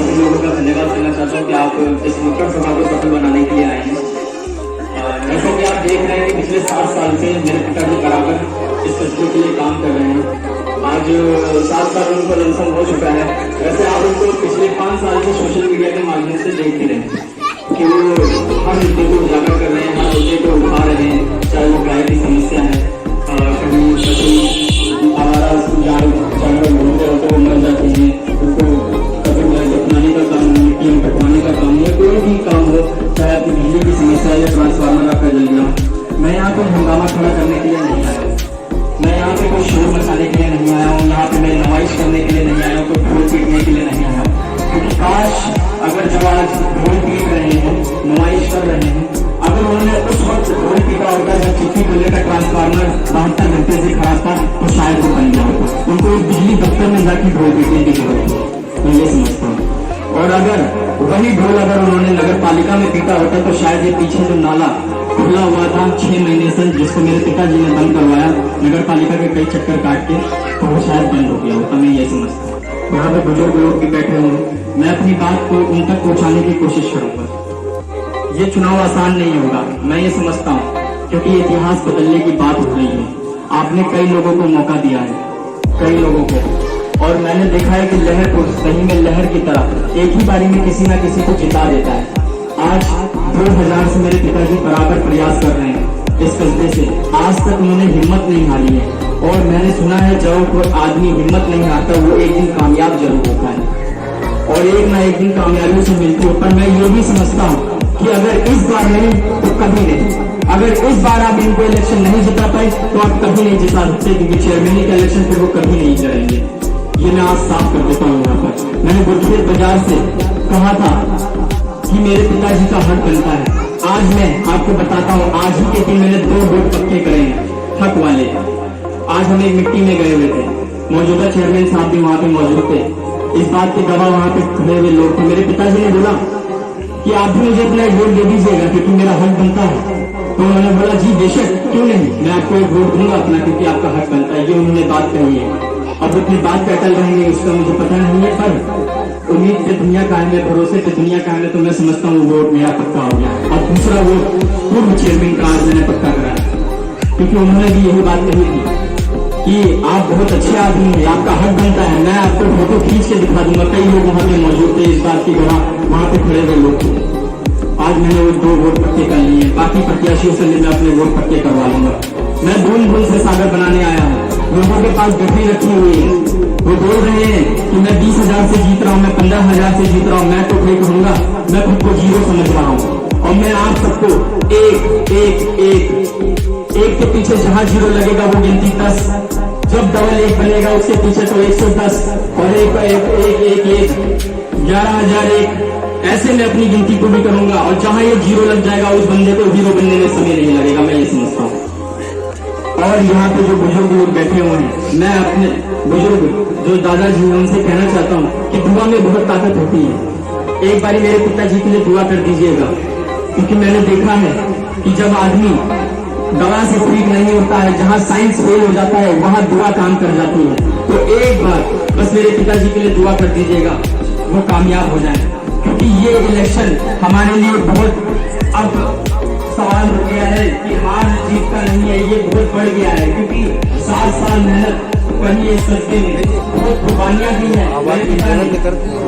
सभी लोगों का धन्यवाद करना चाहता हूँ कि आप इस नुक्कड़ सभा को सफल बनाने के लिए आए हैं। जैसा कि आप देख रहे हैं कि पिछले 7 साल से मेरे पिताजी बराबर इस कस्बे के लिए काम कर रहे हैं। आज 7 साल उनको लमसम हो चुका है। वैसे आप उनको पिछले 5 साल से सोशल मीडिया के माध्यम से देख ही रहे हैं कि वो हर मुद्दे को उजागर कर रहे हैं, हर मुद्दे को उठा रहे हैं, चाहे वो गाय की समस्या है, कभी हमारा जानवर घूमते होते वो मर जाते हैं, उसको कभी दफनाने का काम, मिट्टी में कटवाने का काम, या कोई भी काम हो, चाहे आपकी बिजली की समस्या या ट्रांसफार्मर आपका जल गया। मैं यहाँ पे हंगामा खड़ा करने के लिए नहीं आया हूँ, मैं यहाँ पे कोई शोर मचाने के लिए नहीं आया हूँ, यहाँ पे मैं नुमाइश करने के लिए नहीं आया हूँ, कोई ढोल पीटने के लिए नहीं आया हूँ। क्योंकि काश अगर जो आज ढोल पीट रहे हैं, नुमाइश कर रहे हैं, अगर उन्होंने उस वक्त ढोल पीटा होता जब चिट्ठी को लेकर ट्रांसफार्मर 72 घंटे से खड़ा था, तो शायद वो बन गया होता। उनको एक बिजली दफ्तर में जाकर ढोल पीटने की जरूरत है, मैं ये समझता हूँ। और अगर वही ढोल अगर उन्होंने नगर पालिका में पीटा होता तो शायद ये पीछे जो नाला खुला हुआ था 6 महीने से, जिसको मेरे पिताजी ने बंद करवाया नगर पालिका के कई चक्कर काट के, तो वो शायद बंद हो गया होता, मैं ये समझता हूँ। यहाँ पे बुजुर्ग लोग भी बैठे हुए, मैं अपनी बात को उन तक पहुँचाने की कोशिश करूंगा। ये चुनाव आसान नहीं होगा, मैं ये समझता हूँ, क्योंकि इतिहास बदलने की बात हो रही है। आपने कई लोगों को मौका दिया है, कई लोगों को, और मैंने देखा है कि लहर को सही में लहर की तरह एक ही बारी में किसी न किसी को जिता देता है। आज 2000 से मेरे पिताजी बराबर प्रयास कर रहे हैं इस कस्बे से, आज तक उन्होंने हिम्मत नहीं हारी है। और मैंने सुना है जब कोई आदमी हिम्मत नहीं हारता वो एक दिन कामयाब जरूर होता है, और एक ना एक दिन कामयाबी से मिलती है। पर मैं ये भी समझता हूँ कि अगर इस बार नहीं तो कभी नहीं, अगर इस बार आप इनको इलेक्शन नहीं जिता पाए तो आप कभी नहीं जिता सकते, क्योंकि चेयरमैन का इलेक्शन फिर वो कभी नहीं लड़ेंगे। ये मैं आज साफ कर देता हूँ। यहाँ पर मैंने गुरखेत बाजार से कहा था कि मेरे पिताजी का हक बनता है। आज मैं आपको बताता हूँ, आज ही के दिन मैंने 2 वोट पक्के करे हैं हक वाले। आज हम एक मिट्टी में गए हुए थे, मौजूदा चेयरमैन साहब भी वहाँ पे मौजूद थे, इस बात के गवाह वहाँ पे खड़े हुए लोग थे। मेरे पिताजी ने बोला कि आप भी मुझे अपना एक वोट दे दीजिएगा क्योंकि मेरा हक बनता है। तो उन्होंने बोला जी बेशक, क्यों नहीं, मैं आपको एक वोट दूंगा अपना, क्योंकि आपका हक बनता है। ये उन्होंने बात कही है। अब अपनी बात पे अटल रहेंगे उसका मुझे पता नहीं है, पर उम्मीद पे दुनिया का है, भरोसे पे दुनिया का है, तो मैं समझता हूँ वोट मेरा पक्का हो गया। और दूसरा वोट पूर्व चेयरमैन का आज मैंने पक्का कराया, क्योंकि उन्होंने भी यही बात कही थी कि आप बहुत अच्छे आदमी हैं, आपका हक बनता है, मैं आपको फोटो खींच के दिखा दूंगा। कई लोग वहाँ पे मौजूद थे, इस बात की गवाह वहाँ पे खड़े हुए लोग थे। आज मैंने वो 2 वोट पक्के कर लिए हैं, बाकी प्रत्याशियों से मैं अपने वोट पक्के करवा लूंगा। मैं बूंद बूंद से सागर बनाने आया हूँ। लोगों के पास गठरी रखी हुई है, वो बोल रहे हैं कि मैं 20,000 से जीत रहा हूँ, मैं 15,000 से जीत रहा हूँ, मैं तो नहीं कहूंगा, मैं खुद को जीरो समझ रहा हूँ। और मैं आप सबको एक के पीछे जहाँ जीरो लगेगा वो गिनती 10, जब डबल 1 बनेगा उसके पीछे तो 110, और एक 11,001, ऐसे मैं अपनी गिनती को भी करूंगा। और जहां ये जीरो लग जाएगा उस बंदे को जीरो बनने में समय नहीं लगेगा, मैं ये समझता हूँ। और यहाँ पे जो बुजुर्ग लोग बैठे हुए हैं, मैं अपने बुजुर्ग जो दादाजी हैं उनसे कहना चाहता हूँ कि दुआ में बहुत ताकत होती है। एक बारी मेरे पिताजी के लिए दुआ कर दीजिएगा, क्योंकि मैंने देखा है कि जब आदमी दवा से ठीक नहीं होता है, जहाँ साइंस फेल हो जाता है वहाँ दुआ काम कर जाती है। तो एक बार बस मेरे पिताजी के लिए दुआ कर दीजिएगा, वो कामयाब हो जाए। क्योंकि ये इलेक्शन हमारे लिए बहुत अब सवाल हो गया है कि हार जीत का नहीं है, ये बहुत बढ़ गया है। क्योंकि 7 साल मेहनत करी है इस कस्बे में, बहुत कुर्बानियां दी है,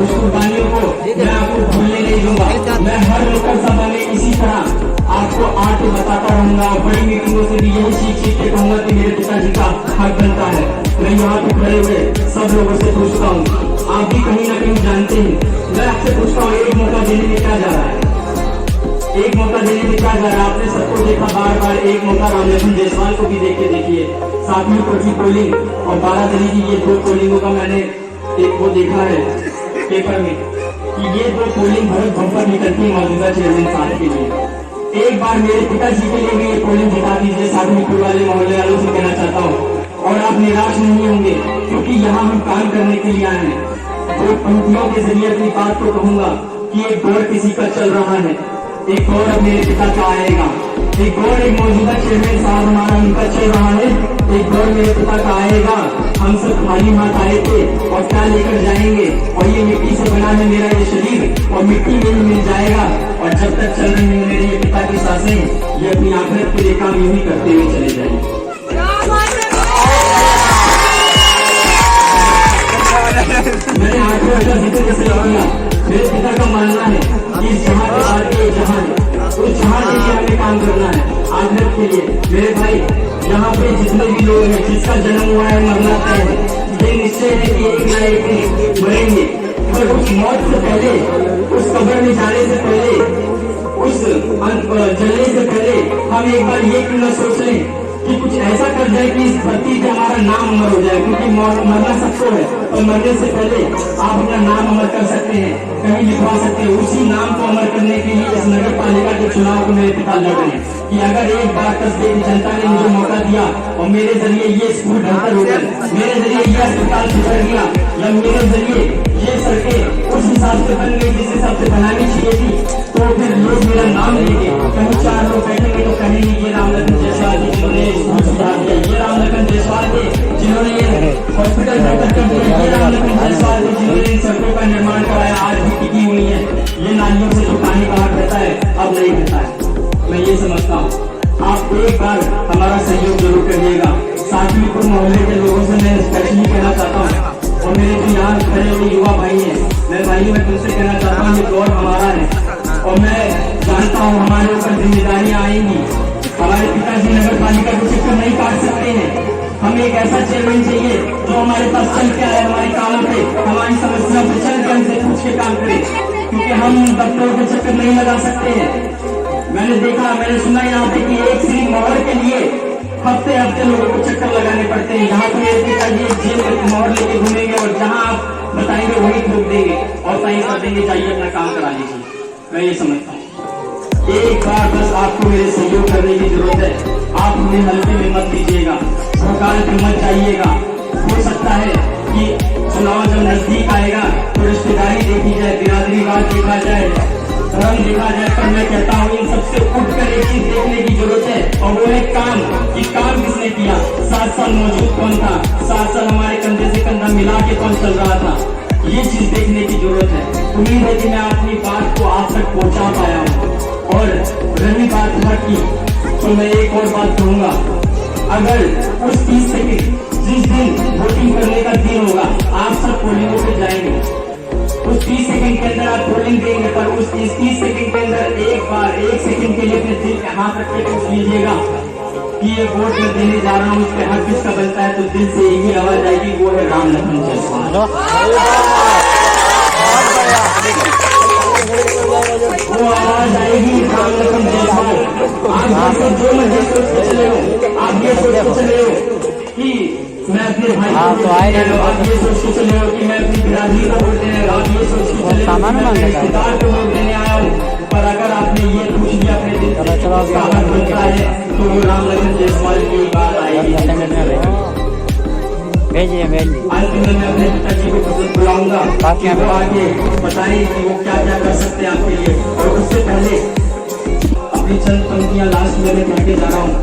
उस कुर्बानियों को मैं आपको भूलने नहीं दूंगा। मैं हर लोकल सभा में इसी तरह आपको आके बताता रहूंगा, और बड़ी मीटिंगों से भी यही सीख के कहूंगा कि मेरे पिताजी का हक बनता है। मैं यहाँ पे खड़े हुए सब लोगों से पूछता हूँ, आप भी कहीं ना कहीं जानते हैं, मैं आपसे पूछता हूँ, एक मौका देने में क्या जा रहा है, एक मौका देने में क्या जा रहा है? आपने सबको देखा बार बार, एक मौका रामलखन जायसवाल को भी देख के देखिए। 7वीं कोठी पोलिंग और 12 तारीख की ये 2 पोलिंगों का मैंने एक वो देखा है पेपर में कि ये 2 पोलिंग बहुत बम्पर निकलती है मौजूदा चेयरमैन साहब के लिए। एक बार मेरे पिताजी के लिए भी ये पोलिंग जिता दीजिए, 7वीं कोठी वाले मोहल्ले वालों से कहना चाहता हूँ। और आप निराश नहीं होंगे, क्योंकि यहाँ हम काम करने के लिए आए हैं। 2 पंक्तियों के जरिए अपनी बात को कहूंगा कि एक दौर किसी का चल रहा है, एक और अब मेरे पिता का आएगा। एक और एक मौजूदा चेयरमैन साहब हमारा उनका चल रहा है। एक और मेरे पिता का आएगा, हम सब खाली हाथ आए थे और क्या लेकर जाएंगे, और ये मिट्टी से बना है मेरा ये शरीर और मिट्टी में ही मिल जाएगा। और जब तक चल रही है मेरे ये पिता की सांसें, ये अपनी आखिरत के लिए काम यूं ही करते हुए चले जाएंगे। मैंने आठवें का जिक्र कैसे किया, मेरे पिता का मानना है कि इस जहां के बाद के जहां है, उस जहां के लिए हमें काम करना है आखिरत के लिए। मेरे भाई, यहाँ पे जितने भी लोग हैं, जिसका जन्म हुआ है मरना तय है, ये निश्चय है कि एक ना एक दिन मरेंगे। पर उस मौत से पहले, उस कब्र में जाने से पहले, उस जलने से पहले हम एक बार ये क्यों न सोच लें कि कुछ ऐसा कर जाए कि इस धरती पे हमारा नाम अमर हो जाए। क्योंकि मरना सबको है, और मरने से पहले आप अपना नाम अमर कर सकते हैं, कहीं लिखवा सकते हैं। उसी नाम को अमर करने के लिए इस नगर पालिका के चुनाव को मेरे पिता लड़ रहे हैं कि अगर एक बार कस्बे की जनता ने मुझे मौका दिया और मेरे जरिए ये स्कूल बेहतर हो गए, मेरे जरिए ये अस्पताल सुधर गया, या मेरे जरिए ये सड़कें उस हिसाब से बन गई जिस हिसाब से बनानी चाहिए थी, तो फिर लोग मेरा नाम लेंगे। कहीं चार लोग बैठेंगे तो कहेंगे ये रामलखन जायसवाल थे जिन्होंने स्कूल सुधार दिया, ये रामलखन जायसवाल थे जिन्होंने ये हॉस्पिटल बेहतर कर दिया, ये रामलखन जायसवाल थे जिन्होंने इन सड़कों का निर्माण कराया, आज भी टिकी हुई है। ये नालियों से जो पानी बाहर बहता है अब नहीं बहता है। मैं ये समझता हूँ, आप एक बार हमारा सहयोग जरूर करिएगा। सातवीपुर मोहल्ले के लोगों से मैं स्पेशली कहना चाहता हूँ, और मेरे जो यहाँ खड़े हुए युवा भाई हैं, मैं भाई मैं तुमसे कहना चाहता हूँ, ये दौर हमारा है और मैं जानता हूँ हमारे ऊपर जिम्मेदारियाँ आएंगी। हमारे पिताजी नगर पालिका के चक्कर नहीं काट सकते हैं। हमें एक ऐसा चेयरमैन चाहिए जो हमारे पास चल के आए, हमारे कामों पे, हमारी समस्या पे चल के हमसे पूछ के काम करे, क्योंकि हम दफ्तरों के चक्कर नहीं लगा सकते हैं। मैंने देखा, मैंने सुना यहाँ पे कि एक सिर्फ मोहर के लिए हफ्ते हफ्ते लोगों को चक्कर लगाने पड़ते हैं। यहाँ पे मेरे पिताजी जेल में मोहर लेके घूमेंगे और जहाँ आप बताएंगे वही ठोक देंगे और साइन कर देंगे, चाहिए अपना काम करा लीजिए। मैं ये समझता हूँ एक बार बस आपको मेरे सहयोग करने की जरूरत है। आप उन्हें हल्के में मत लीजिएगा, भोकाल पे मत जाइएगा। हो सकता है कि चुनाव जब नजदीक आएगा तो रिश्तेदारी देखी जाए, बिरादरीवाद देखा जाए, धर्म देखा जाए, पर मैं कहता हूँ इन सबसे उठकर एक चीज देखने की जरूरत है, और वो है काम। कि काम किसने किया, 7 साल मौजूद कौन था, 7 साल हमारे कंधे से कंधा मिला के कौन चल रहा था, ये चीज देखने की जरूरत है। उम्मीद है कि मैं अपनी बात को आप तक पहुंचा पाया हूँ। और रही बात हक की, तो मैं एक और बात कहूंगा, अगर उस 30 सेकंड जिस दिन वोटिंग करने का दिन होगा, आप सब पोलिंगों पे जाएंगे, उस 30 सेकंड के अंदर आप पोलिंग देंगे, पर उस 30 सेकंड के अंदर एक बार 1 सेकंड के लिए अपने दिल पे हाथ रख के पूछ लीजिएगा कि ये वोट मैं देने जा रहा हूँ, उसके हक किसका बनता है, तो दिल से यही आवाज आएगी, वो है रामलखन जायसवाल। वो आवाज आएगी रामलखन जायसवाल। आप जो मर्जी सोच के चले हो, आप ये सोच के चले हो कि मैं अपने भाई को आप ये सोच के चले हो कि मैं अपनी बिरादरी को वोट देने, आप ये सोच के चले हो कि मैं रिश्तेदार को वोट देने आया हूँ। पर अगर आपने ये पूछ लिया अपने दिल से उसका हक बनता है, तो वो रामलखन जायसवाल की बात आएगी। अंत में मैं अपने पिताजी को पसंद बुलाऊंगा कि वो आगे बताएं कि वो क्या क्या कर सकते हैं आपके लिए। और उससे पहले अपनी चंद पंक्तियां लास्ट में मैं कह के जा रहा हूँ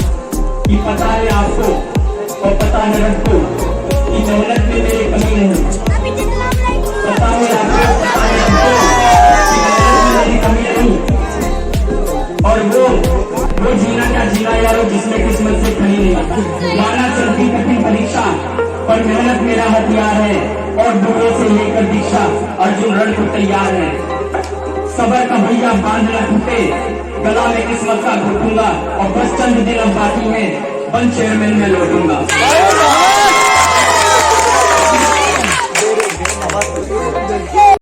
कि पता है आपको और पता है रब को कि मेहनत में मेरी कमी नहीं, पता है आपको, पता है रब को कि मेहनत में मेरी कमी नहीं। और वो जीना क्या जीना यारो जिसमें किस्मत से खड़ी नहीं। माना चलती कठिन परीक्षा पर मेहनत मेरा हथियार है, और दूरों से लेकर दीक्षा अर्जुन रण को तैयार है। सबर का भैया बांध न टूटे, गला में किस्मत का घुटूंगा, और बस चंद दिन अब बाकी है, बन चेयरमैन में लौटूंगा।